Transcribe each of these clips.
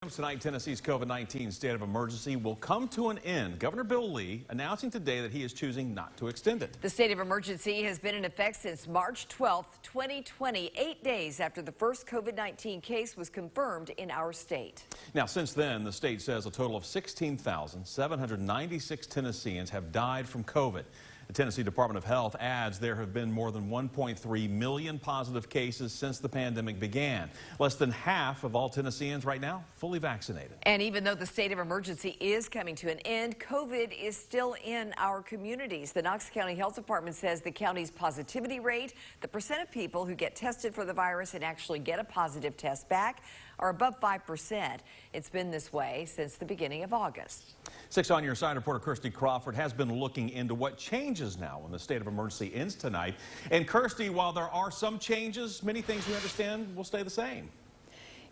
Tonight, Tennessee's COVID-19 state of emergency will come to an end. Governor Bill Lee announcing today that he is choosing not to extend it. The state of emergency has been in effect since March 12, 2020, 8 days after the first COVID-19 case was confirmed in our state. Now, since then, the state says a total of 16,796 Tennesseans have died from COVID. The Tennessee Department of Health adds there have been more than 1.3 million positive cases since the pandemic began. Less than half of all Tennesseans right now fully vaccinated. And even though the state of emergency is coming to an end, COVID is still in our communities. The Knox County Health Department says the county's positivity rate, the percent of people who get tested for the virus and actually get a positive test back, are above 5%. It's been this way since the beginning of August. 6 on Your Side reporter Kirsty Crawford has been looking into what changes now when the state of emergency ends tonight. And Kirsty, while there are some changes, many things we understand will stay the same.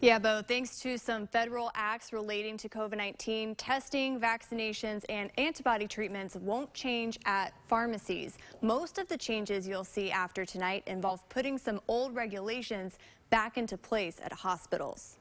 Yeah, Bo, thanks to some federal acts relating to COVID-19, testing, vaccinations, and antibody treatments won't change at pharmacies. Most of the changes you'll see after tonight involve putting some old regulations back into place at hospitals.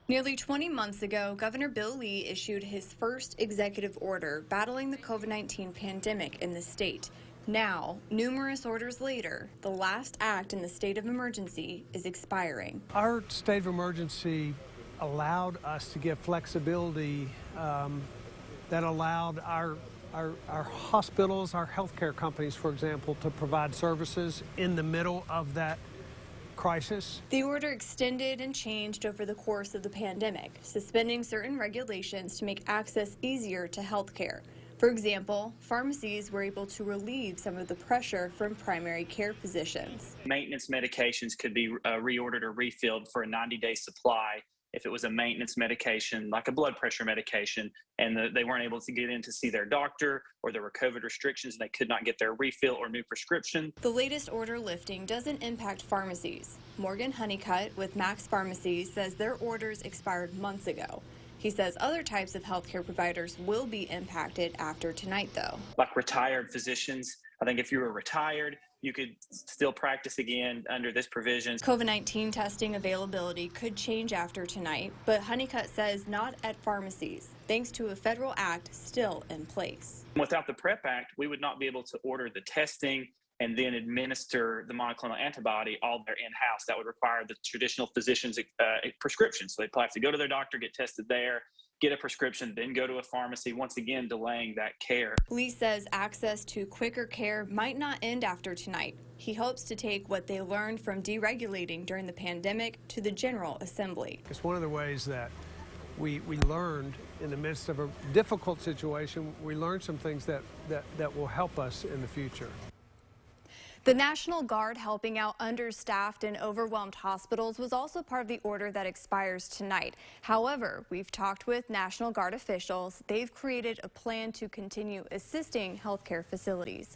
Nearly 20 months ago, Governor Bill Lee issued his first executive order battling the COVID-19 pandemic in the state. Now, numerous orders later, the last act in the state of emergency is expiring. Our state of emergency allowed us to give flexibility that allowed our hospitals, our healthcare companies, for example, to provide services in the middle of that crisis. The order extended and changed over the course of the pandemic, suspending certain regulations to make access easier to health care. For example, pharmacies were able to relieve some of the pressure from primary care physicians. Maintenance medications could be reordered or refilled for a 90-day supply if it was a maintenance medication, like a blood pressure medication, and they weren't able to get in to see their doctor, or there were COVID restrictions and they could not get their refill or new prescription. The latest order lifting doesn't impact pharmacies. Morgan Honeycutt with Max Pharmacies says their orders expired months ago. He says other types of healthcare providers will be impacted after tonight, though. Like retired physicians, I think if you were retired, you could still practice again under this provision. COVID-19 testing availability could change after tonight, but Honeycutt says not at pharmacies, thanks to a federal act still in place. Without the PrEP Act, we would not be able to order the testing and then administer the monoclonal antibody all there in-house. That would require the traditional physician's prescription. So they'd have to go to their doctor, get tested there, get a prescription, then go to a pharmacy, once again delaying that care. Lee says access to quicker care might not end after tonight. He hopes to take what they learned from deregulating during the pandemic to the General Assembly. It's one of the ways that we learned in the midst of a difficult situation. We learned some things that will help us in the future. The National Guard helping out understaffed and overwhelmed hospitals was also part of the order that expires tonight. However, we've talked with National Guard officials. They've created a plan to continue assisting healthcare facilities.